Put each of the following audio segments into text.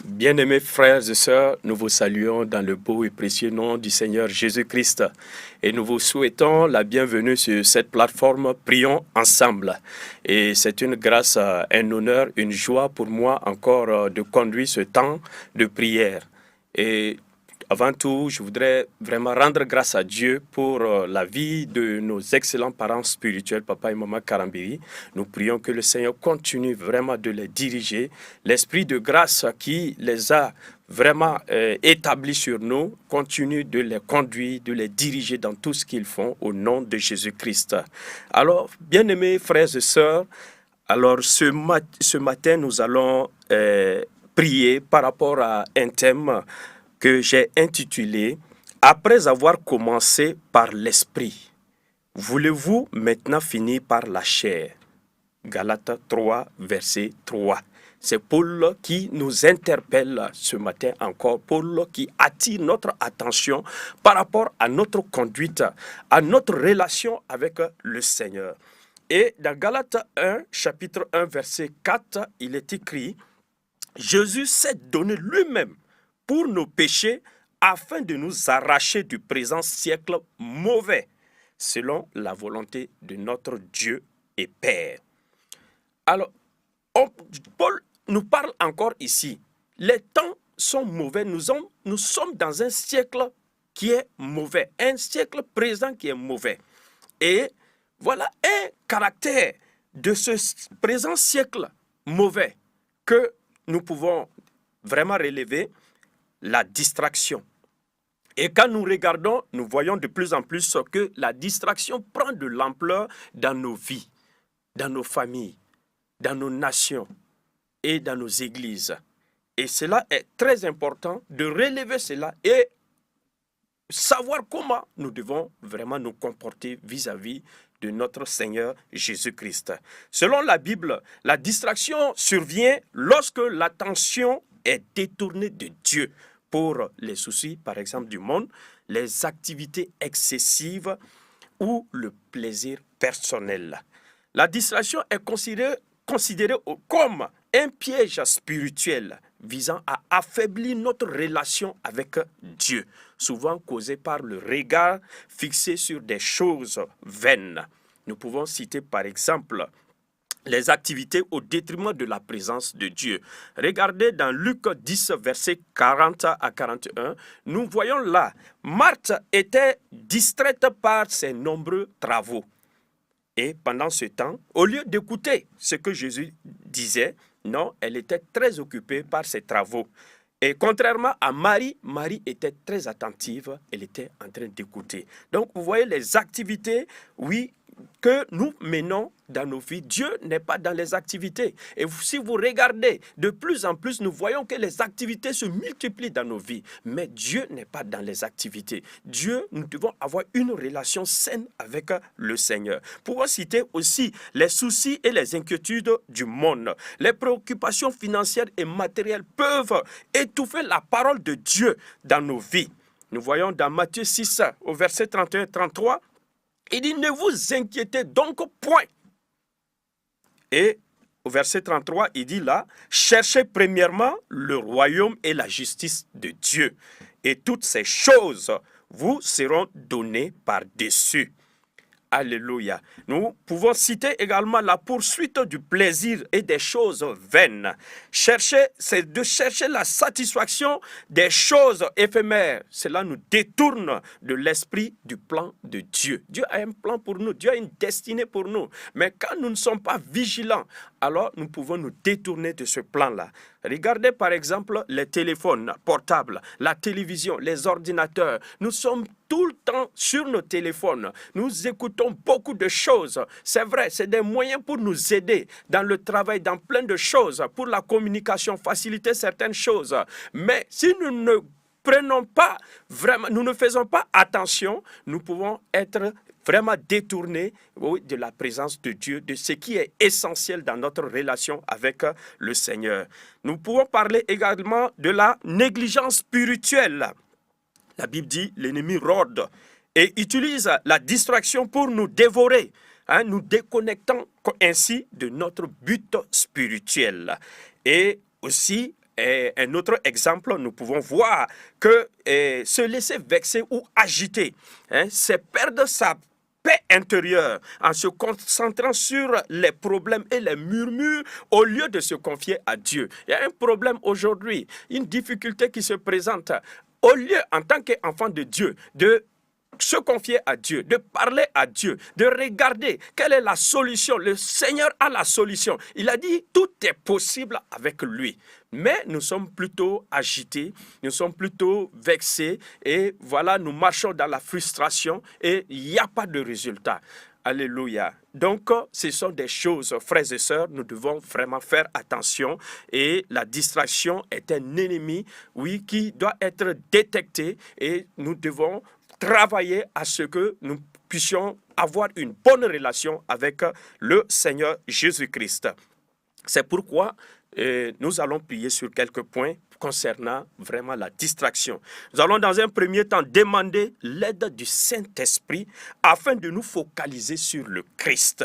Bien-aimés frères et sœurs, nous vous saluons dans le beau et précieux nom du Seigneur Jésus-Christ et nous vous souhaitons la bienvenue sur cette plateforme Prions ensemble. Et c'est une grâce, un honneur, une joie pour moi encore de conduire ce temps de prière. Et avant tout, je voudrais vraiment rendre grâce à Dieu pour la vie de nos excellents parents spirituels, papa et maman Karambiri. Nous prions que le Seigneur continue vraiment de les diriger. L'esprit de grâce qui les a vraiment établis sur nous continue de les conduire, de les diriger dans tout ce qu'ils font au nom de Jésus-Christ. Alors, bien-aimés frères et sœurs, alors ce matin, nous allons prier par rapport à un thème que j'ai intitulé « Après avoir commencé par l'esprit, voulez-vous maintenant finir par la chair ?» Galates 3, verset 3. C'est Paul qui nous interpelle ce matin encore, Paul qui attire notre attention par rapport à notre conduite, à notre relation avec le Seigneur. Et dans Galates 1, chapitre 1, verset 4, il est écrit « Jésus s'est donné lui-même pour nos péchés, afin de nous arracher du présent siècle mauvais, selon la volonté de notre Dieu et Père. » Alors, Paul nous parle encore ici. Les temps sont mauvais. Nous sommes dans un siècle qui est mauvais, un siècle présent qui est mauvais. Et voilà un caractère de ce présent siècle mauvais que nous pouvons vraiment relever, la distraction. Et quand nous regardons, nous voyons de plus en plus que la distraction prend de l'ampleur dans nos vies, dans nos familles, dans nos nations et dans nos églises. Et cela est très important de relever cela et savoir comment nous devons vraiment nous comporter vis-à-vis de notre Seigneur Jésus-Christ. Selon la Bible, la distraction survient lorsque l'attention est détournée de Dieu pour les soucis, par exemple, du monde, les activités excessives ou le plaisir personnel. La distraction est considérée comme un piège spirituel visant à affaiblir notre relation avec Dieu, souvent causé par le regard fixé sur des choses vaines. Nous pouvons citer par exemple les activités au détriment de la présence de Dieu. Regardez dans Luc 10, versets 40 à 41, nous voyons là, Marthe était distraite par ses nombreux travaux. Et pendant ce temps, au lieu d'écouter ce que Jésus disait, non, elle était très occupée par ses travaux. Et contrairement à Marie, Marie était très attentive, elle était en train d'écouter. Donc, vous voyez les activités, oui, que nous menons dans nos vies. Dieu n'est pas dans les activités. Et si vous regardez, de plus en plus, nous voyons que les activités se multiplient dans nos vies. Mais Dieu n'est pas dans les activités. Dieu, nous devons avoir une relation saine avec le Seigneur. Pour citer aussi les soucis et les inquiétudes du monde. Les préoccupations financières et matérielles peuvent étouffer la parole de Dieu dans nos vies. Nous voyons dans Matthieu 6, au verset 31-33, il dit, ne vous inquiétez donc point. Et au verset 33, il dit là, cherchez premièrement le royaume et la justice de Dieu. Et toutes ces choses vous seront données par-dessus. Alléluia. Nous pouvons citer également la poursuite du plaisir et des choses vaines. C'est de chercher la satisfaction des choses éphémères. Cela nous détourne de l'esprit du plan de Dieu. Dieu a un plan pour nous, Dieu a une destinée pour nous. Mais quand nous ne sommes pas vigilants, alors nous pouvons nous détourner de ce plan-là. Regardez par exemple les téléphones portables, la télévision, les ordinateurs. Nous sommes tout le temps sur nos téléphones. Nous écoutons beaucoup de choses. C'est vrai, c'est des moyens pour nous aider dans le travail, dans plein de choses, pour la communication, faciliter certaines choses. Mais si nous ne prenons pas vraiment, nous ne faisons pas attention, nous pouvons être vraiment détournés de la présence de Dieu, de ce qui est essentiel dans notre relation avec le Seigneur. Nous pouvons parler également de la négligence spirituelle. La Bible dit, l'ennemi rôde et utilise la distraction pour nous dévorer, nous déconnectant ainsi de notre but spirituel. Et aussi, un autre exemple, nous pouvons voir que se laisser vexer ou agiter, hein, c'est perdre sa paix intérieure en se concentrant sur les problèmes et les murmures au lieu de se confier à Dieu. Il y a un problème aujourd'hui, une difficulté qui se présente. Au lieu, en tant qu'enfant de Dieu, de se confier à Dieu, de parler à Dieu, de regarder quelle est la solution. Le Seigneur a la solution. Il a dit, tout est possible avec lui. Mais nous sommes plutôt agités, nous sommes plutôt vexés et voilà, nous marchons dans la frustration et il n'y a pas de résultat. Alléluia. Donc, ce sont des choses, frères et sœurs, nous devons vraiment faire attention. Et la distraction est un ennemi, oui, qui doit être détecté et nous devons travailler à ce que nous puissions avoir une bonne relation avec le Seigneur Jésus-Christ. C'est pourquoi nous allons prier sur quelques points concernant vraiment la distraction. Nous allons dans un premier temps demander l'aide du Saint-Esprit afin de nous focaliser sur le Christ.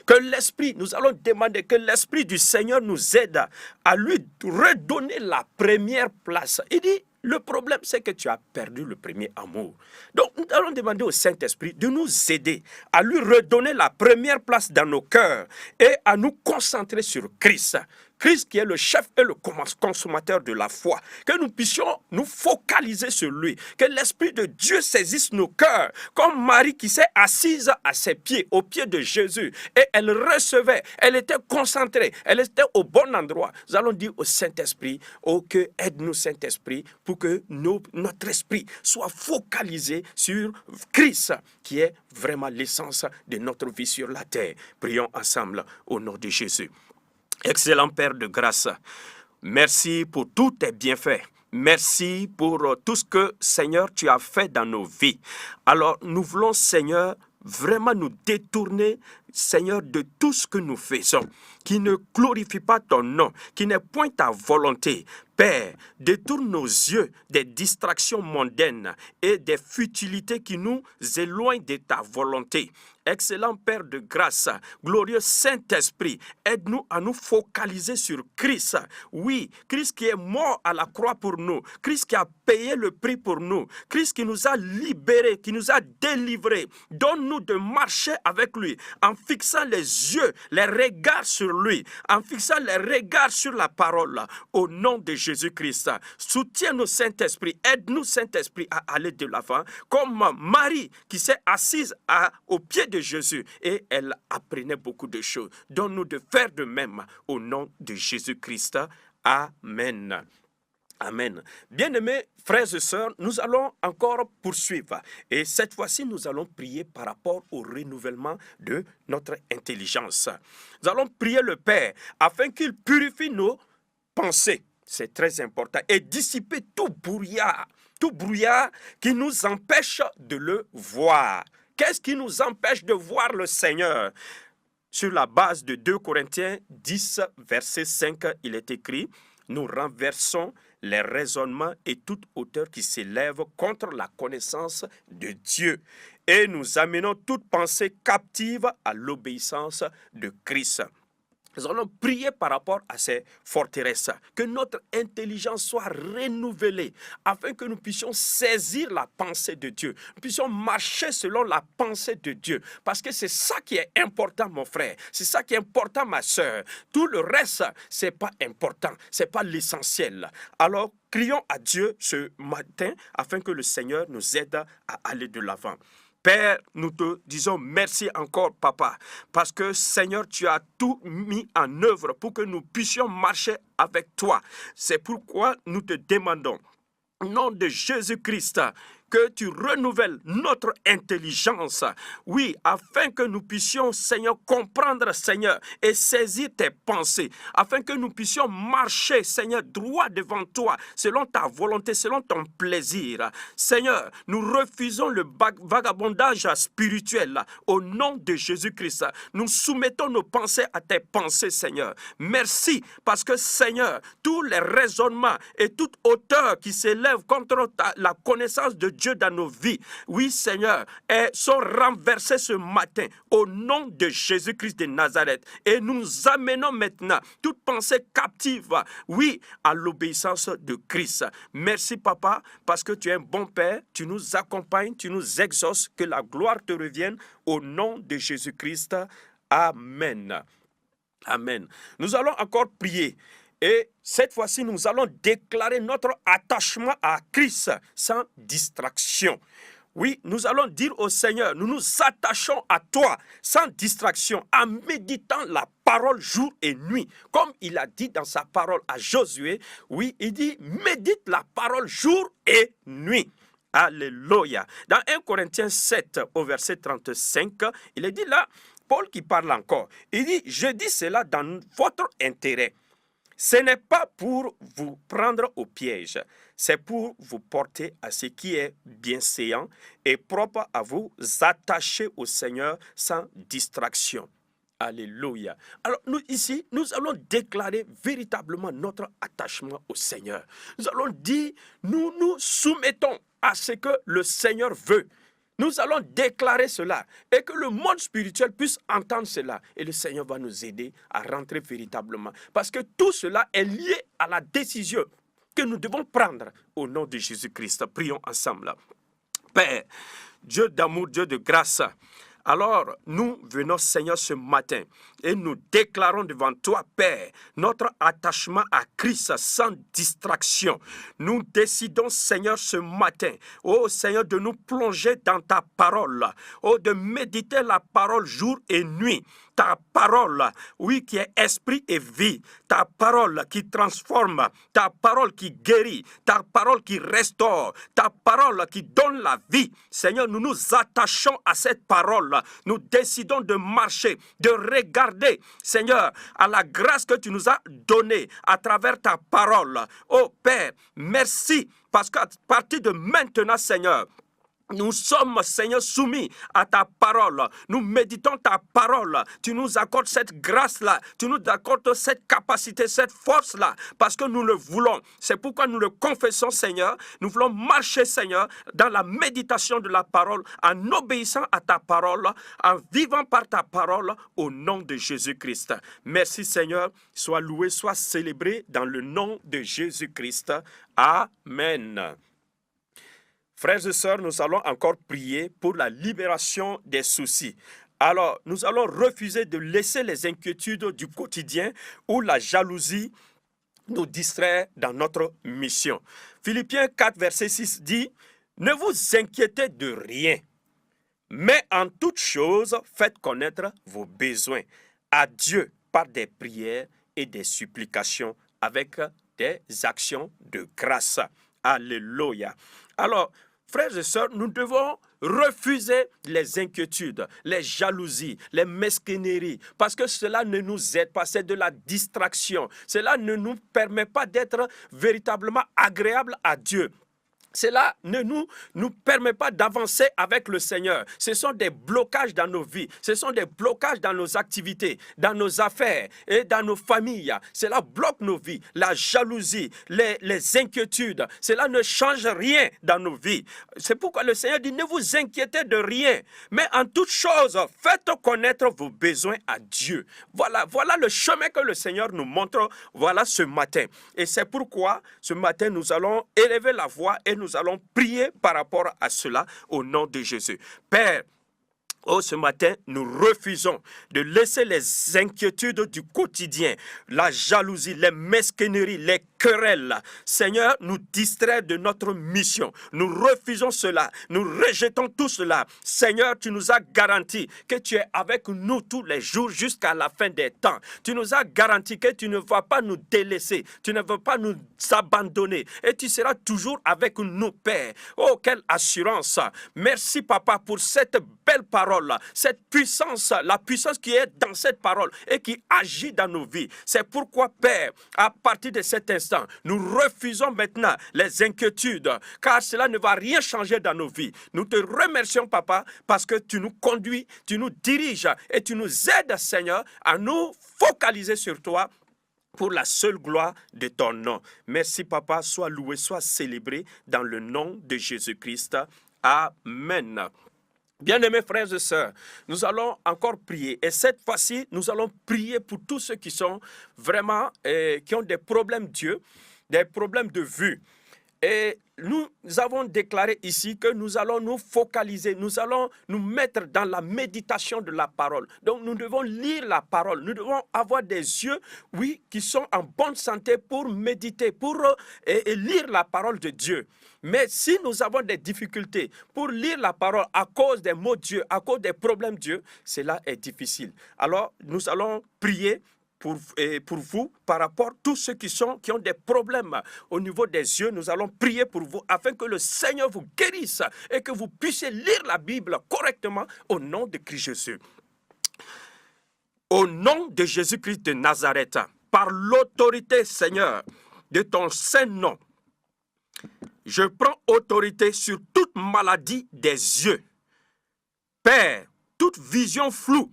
Que l'Esprit, nous allons demander que l'Esprit du Seigneur nous aide à lui redonner la première place. Il dit, le problème, c'est que tu as perdu le premier amour. Donc, nous allons demander au Saint-Esprit de nous aider à lui redonner la première place dans nos cœurs et à nous concentrer sur Christ. Christ qui est le chef et le consommateur de la foi. Que nous puissions nous focaliser sur lui. Que l'Esprit de Dieu saisisse nos cœurs. Comme Marie qui s'est assise à ses pieds, aux pieds de Jésus. Et elle recevait, elle était concentrée, elle était au bon endroit. Nous allons dire au Saint-Esprit, oh que aide-nous Saint-Esprit pour que notre esprit soit focalisé sur Christ qui est vraiment l'essence de notre vie sur la terre. Prions ensemble au nom de Jésus. Excellent Père de grâce, merci pour tous tes bienfaits. Merci pour tout ce que, Seigneur, tu as fait dans nos vies. Alors, nous voulons, Seigneur, vraiment nous détourner, Seigneur, de tout ce que nous faisons, qui ne glorifie pas ton nom, qui n'est point ta volonté. Père, détourne nos yeux des distractions mondaines et des futilités qui nous éloignent de ta volonté. Excellent Père de grâce, glorieux Saint-Esprit, aide-nous à nous focaliser sur Christ. Oui, Christ qui est mort à la croix pour nous, Christ qui a payé le prix pour nous, Christ qui nous a libérés, qui nous a délivrés. Donne-nous de marcher avec lui en fixant les yeux, les regards sur lui, en fixant les regards sur la parole. Au nom de Jésus-Christ, soutiens-nous Saint-Esprit, aide-nous Saint-Esprit à aller de l'avant, comme Marie qui s'est assise au pied de Jésus et elle apprenait beaucoup de choses. Donne-nous de faire de même au nom de Jésus-Christ. Amen. Amen. Bien-aimés frères et sœurs, nous allons encore poursuivre. Et cette fois-ci, nous allons prier par rapport au renouvellement de notre intelligence. Nous allons prier le Père afin qu'il purifie nos pensées. C'est très important. Et dissiper tout brouillard qui nous empêche de le voir. Qu'est-ce qui nous empêche de voir le Seigneur? Sur la base de 2 Corinthiens 10, verset 5, il est écrit, « Nous renversons les raisonnements et toute hauteur qui s'élève contre la connaissance de Dieu. Et nous amenons toute pensée captive à l'obéissance de Christ. » Nous allons prier par rapport à ces forteresses, que notre intelligence soit renouvelée, afin que nous puissions saisir la pensée de Dieu, nous puissions marcher selon la pensée de Dieu, parce que c'est ça qui est important, mon frère, c'est ça qui est important, ma soeur. Tout le reste, c'est pas important, c'est pas l'essentiel. Alors, crions à Dieu ce matin, afin que le Seigneur nous aide à aller de l'avant. Père, nous te disons merci encore, Papa, parce que, Seigneur, tu as tout mis en œuvre pour que nous puissions marcher avec toi. C'est pourquoi nous te demandons, au nom de Jésus-Christ, que tu renouvelles notre intelligence, oui, afin que nous puissions, Seigneur, comprendre, Seigneur, et saisir tes pensées, afin que nous puissions marcher, Seigneur, droit devant toi, selon ta volonté, selon ton plaisir. Seigneur, nous refusons le vagabondage spirituel au nom de Jésus-Christ. Nous soumettons nos pensées à tes pensées, Seigneur. Merci, parce que, Seigneur, tous les raisonnements et toute hauteur qui s'élève contre la connaissance de Dieu dans nos vies, oui Seigneur, sont renversés ce matin au nom de Jésus-Christ de Nazareth. Et nous amenons maintenant toute pensée captive, oui, à l'obéissance de Christ. Merci Papa, parce que tu es un bon Père, tu nous accompagnes, tu nous exauces, que la gloire te revienne au nom de Jésus-Christ. Amen. Amen. Nous allons encore prier. Et cette fois-ci, nous allons déclarer notre attachement à Christ sans distraction. Oui, nous allons dire au Seigneur, nous nous attachons à toi sans distraction, en méditant la parole jour et nuit. Comme il a dit dans sa parole à Josué, oui, il dit, médite la parole jour et nuit. Alléluia. Dans 1 Corinthiens 7, au verset 35, il est dit là, Paul qui parle encore, il dit, je dis cela dans votre intérêt. Ce n'est pas pour vous prendre au piège, c'est pour vous porter à ce qui est bienséant et propre à vous attacher au Seigneur sans distraction. Alléluia. Alors nous ici, nous allons déclarer véritablement notre attachement au Seigneur. Nous allons dire, nous nous soumettons à ce que le Seigneur veut. Nous allons déclarer cela et que le monde spirituel puisse entendre cela. Et le Seigneur va nous aider à rentrer véritablement. Parce que tout cela est lié à la décision que nous devons prendre au nom de Jésus-Christ. Prions ensemble. Père, Dieu d'amour, Dieu de grâce, alors nous venons, Seigneur, ce matin et nous déclarons devant toi, Père, notre attachement à Christ sans distraction. Nous décidons, Seigneur, ce matin, oh Seigneur, de nous plonger dans ta parole, oh de méditer la parole jour et nuit. Ta parole, oui, qui est esprit et vie, ta parole qui transforme, ta parole qui guérit, ta parole qui restaure, ta parole qui donne la vie. Seigneur, nous nous attachons à cette parole. Nous décidons de marcher, de regarder, Seigneur, à la grâce que tu nous as donnée à travers ta parole. Oh Père, merci, parce qu'à partir de maintenant, Seigneur, nous sommes, Seigneur, soumis à ta parole. Nous méditons ta parole. Tu nous accordes cette grâce-là. Tu nous accordes cette capacité, cette force-là. Parce que nous le voulons. C'est pourquoi nous le confessons, Seigneur. Nous voulons marcher, Seigneur, dans la méditation de la parole, en obéissant à ta parole, en vivant par ta parole, au nom de Jésus-Christ. Merci, Seigneur. Sois loué, sois célébré dans le nom de Jésus-Christ. Amen. Frères et sœurs, nous allons encore prier pour la libération des soucis. Alors, nous allons refuser de laisser les inquiétudes du quotidien ou la jalousie nous distraire dans notre mission. Philippiens 4, verset 6 dit, « Ne vous inquiétez de rien, mais en toute chose, faites connaître vos besoins à Dieu par des prières et des supplications avec des actions de grâce. » Alléluia. Alors, frères et sœurs, nous devons refuser les inquiétudes, les jalousies, les mesquineries, parce que cela ne nous aide pas, c'est de la distraction. Cela ne nous permet pas d'être véritablement agréable à Dieu. Cela ne nous permet pas d'avancer avec le Seigneur. Ce sont des blocages dans nos vies. Ce sont des blocages dans nos activités, dans nos affaires et dans nos familles. Cela bloque nos vies. La jalousie, les inquiétudes, cela ne change rien dans nos vies. C'est pourquoi le Seigneur dit, ne vous inquiétez de rien, mais en toute chose, faites connaître vos besoins à Dieu. Voilà le chemin que le Seigneur nous montre, ce matin. Et c'est pourquoi, ce matin, nous allons élever la voix et nous allons prier par rapport à cela au nom de Jésus. Père, ce matin, nous refusons de laisser les inquiétudes du quotidien, la jalousie, les mesquineries, les querelles, Seigneur, nous distraire de notre mission. Nous refusons cela. Nous rejetons tout cela. Seigneur, tu nous as garanti que tu es avec nous tous les jours jusqu'à la fin des temps. Tu nous as garanti que tu ne vas pas nous délaisser. Tu ne vas pas nous abandonner. Et tu seras toujours avec nous, Père. Oh, quelle assurance. Merci, Papa, pour cette belle parole, cette puissance, la puissance qui est dans cette parole et qui agit dans nos vies. C'est pourquoi, Père, à partir de cet instant, nous refusons maintenant les inquiétudes, car cela ne va rien changer dans nos vies. Nous te remercions, Papa, parce que tu nous conduis, tu nous diriges et tu nous aides, Seigneur, à nous focaliser sur toi, pour la seule gloire de ton nom. Merci, Papa, sois loué, sois célébré dans le nom de Jésus-Christ. Amen. Bien-aimés frères et sœurs, nous allons encore prier. Et cette fois-ci, nous allons prier pour tous ceux qui sont vraiment, qui ont des problèmes d'yeux, des problèmes de vue. Et nous avons déclaré ici que nous allons nous focaliser, nous allons nous mettre dans la méditation de la parole. Donc nous devons lire la parole, nous devons avoir des yeux, oui, qui sont en bonne santé pour méditer, pour et lire la parole de Dieu. Mais si nous avons des difficultés pour lire la parole à cause des mots de Dieu, à cause des problèmes de Dieu, cela est difficile. Alors nous allons prier pour vous, par rapport à tous ceux qui ont des problèmes au niveau des yeux. Nous allons prier pour vous afin que le Seigneur vous guérisse et que vous puissiez lire la Bible correctement au nom de Christ Jésus. Au nom de Jésus-Christ de Nazareth, par l'autorité, Seigneur, de ton saint nom, je prends autorité sur toute maladie des yeux. Père, toute vision floue,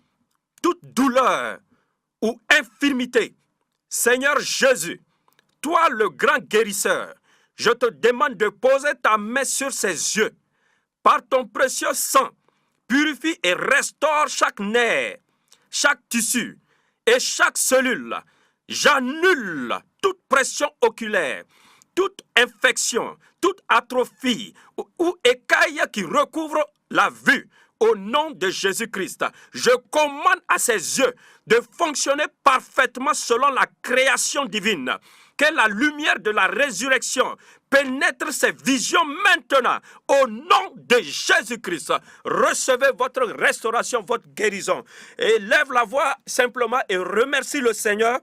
toute douleur, ou infirmité. Seigneur Jésus, toi le grand guérisseur, je te demande de poser ta main sur ses yeux. Par ton précieux sang, purifie et restaure chaque nerf, chaque tissu et chaque cellule. J'annule toute pression oculaire, toute infection, toute atrophie ou écaille qui recouvre la vue. Au nom de Jésus-Christ, je commande à ses yeux de fonctionner parfaitement selon la création divine. Que la lumière de la résurrection pénètre ses visions maintenant. Au nom de Jésus-Christ, recevez votre restauration, votre guérison. Et lève la voix simplement et remercie le Seigneur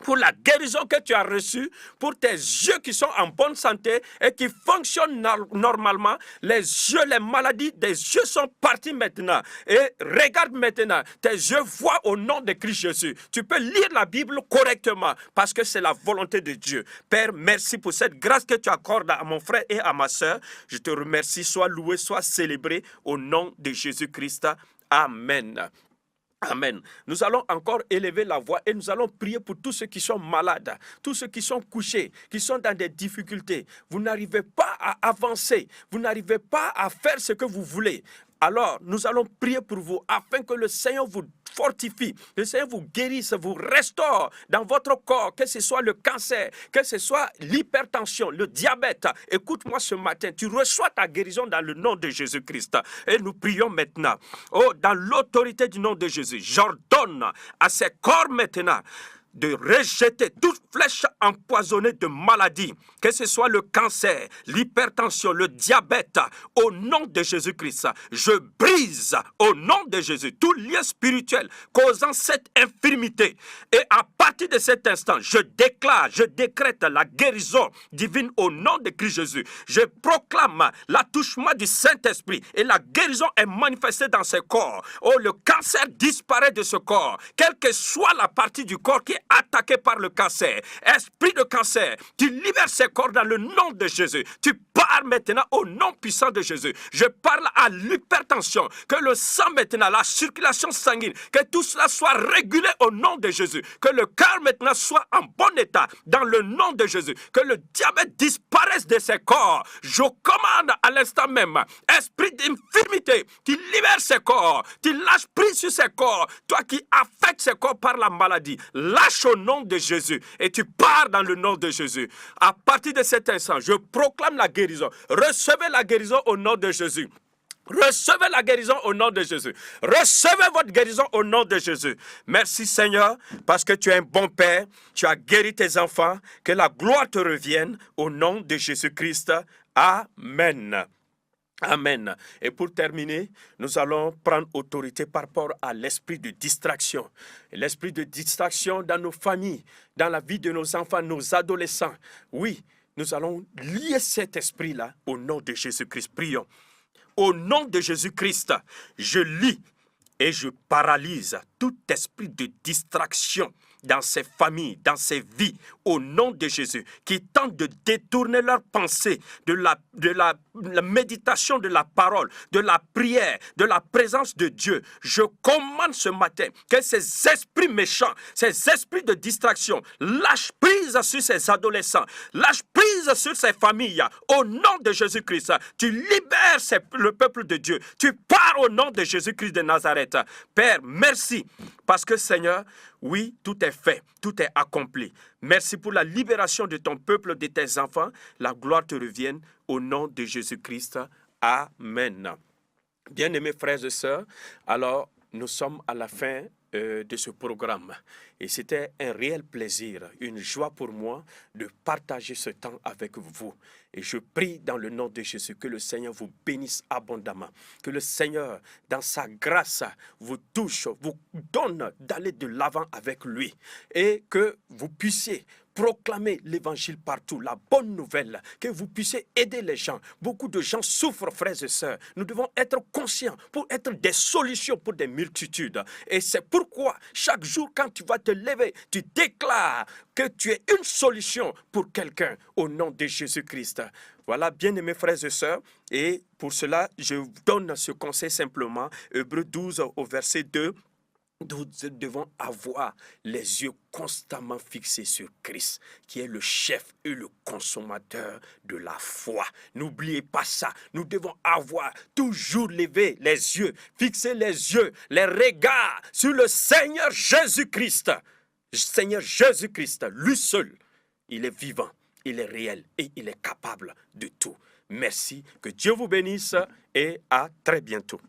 pour la guérison que tu as reçue, pour tes yeux qui sont en bonne santé et qui fonctionnent normalement. Les yeux, les maladies des yeux sont partis maintenant. Et regarde maintenant, tes yeux voient au nom de Christ Jésus. Tu peux lire la Bible correctement parce que c'est la volonté de Dieu. Père, merci pour cette grâce que tu accordes à mon frère et à ma sœur. Je te remercie, sois loué, sois célébré au nom de Jésus-Christ. Amen. Amen. Nous allons encore élever la voix et nous allons prier pour tous ceux qui sont malades, tous ceux qui sont couchés, qui sont dans des difficultés. Vous n'arrivez pas à avancer, vous n'arrivez pas à faire ce que vous voulez. Alors, nous allons prier pour vous afin que le Seigneur vous fortifie, le Seigneur vous guérisse, vous restaure dans votre corps, que ce soit le cancer, que ce soit l'hypertension, le diabète. Écoute-moi ce matin, tu reçois ta guérison dans le nom de Jésus-Christ. Et nous prions maintenant. Oh, dans l'autorité du nom de Jésus, j'ordonne à ces corps maintenant de rejeter toute flèche empoisonnée de maladie, que ce soit le cancer, l'hypertension, le diabète, au nom de Jésus-Christ. Je brise au nom de Jésus tout lien spirituel causant cette infirmité. Et à partir de cet instant, je déclare, je décrète la guérison divine au nom de Christ Jésus. Je proclame l'attouchement du Saint-Esprit et la guérison est manifestée dans ce corps. Oh, le cancer disparaît de ce corps, quelle que soit la partie du corps qui est attaqué par le cancer. Esprit de cancer, tu libères ces corps dans le nom de Jésus. Tu pars maintenant au nom puissant de Jésus. Je parle à l'hypertension, que le sang maintenant, la circulation sanguine, que tout cela soit régulé au nom de Jésus. Que le cœur maintenant soit en bon état dans le nom de Jésus. Que le diabète disparaisse de ces corps. Je commande à l'instant même, esprit d'infirmité, tu libères ces corps, tu lâches prise sur ces corps. Toi qui affectes ces corps par la maladie, lâche au nom de Jésus et tu pars dans le nom de Jésus. À partir de cet instant, je proclame la guérison. Recevez la guérison au nom de Jésus. Recevez la guérison au nom de Jésus. Recevez votre guérison au nom de Jésus. Merci Seigneur, parce que tu es un bon Père. Tu as guéri tes enfants. Que la gloire te revienne au nom de Jésus-Christ. Amen. Amen. Et pour terminer, nous allons prendre autorité par rapport à l'esprit de distraction. L'esprit de distraction dans nos familles, dans la vie de nos enfants, nos adolescents. Oui, nous allons lier cet esprit-là au nom de Jésus-Christ. Prions. Au nom de Jésus-Christ, je lie et je paralyse tout esprit de distraction dans ces familles, dans ces vies, au nom de Jésus, qui tentent de détourner leurs pensées de la méditation de la parole, de la prière, de la présence de Dieu. Je commande ce matin que ces esprits méchants, ces esprits de distraction, lâchent prise sur ces adolescents, lâchent prise sur ces familles. Au nom de Jésus-Christ, tu libères le peuple de Dieu. Tu pars au nom de Jésus-Christ de Nazareth. Père, merci, parce que Seigneur, oui, tout est fait, tout est accompli. Merci pour la libération de ton peuple, de tes enfants. La gloire te revienne au nom de Jésus-Christ. Amen. Bien-aimés frères et sœurs, alors nous sommes à la fin de ce programme. Et c'était un réel plaisir, une joie pour moi de partager ce temps avec vous. Et je prie dans le nom de Jésus que le Seigneur vous bénisse abondamment, que le Seigneur, dans sa grâce, vous touche, vous donne d'aller de l'avant avec lui et que vous puissiez proclamer l'évangile partout, la bonne nouvelle, que vous puissiez aider les gens. Beaucoup de gens souffrent, frères et sœurs. Nous devons être conscients pour être des solutions pour des multitudes. Et c'est pourquoi chaque jour, quand tu vas te lever, tu déclares que tu es une solution pour quelqu'un au nom de Jésus-Christ. Voilà, bien-aimés frères et sœurs, et pour cela, je vous donne ce conseil simplement, Hébreux 12 au verset 2. Nous devons avoir les yeux constamment fixés sur Christ, qui est le chef et le consommateur de la foi. N'oubliez pas ça. Nous devons avoir toujours levé les yeux, fixer les yeux, les regards sur le Seigneur Jésus-Christ. Seigneur Jésus-Christ, lui seul, il est vivant, il est réel et il est capable de tout. Merci, que Dieu vous bénisse et à très bientôt.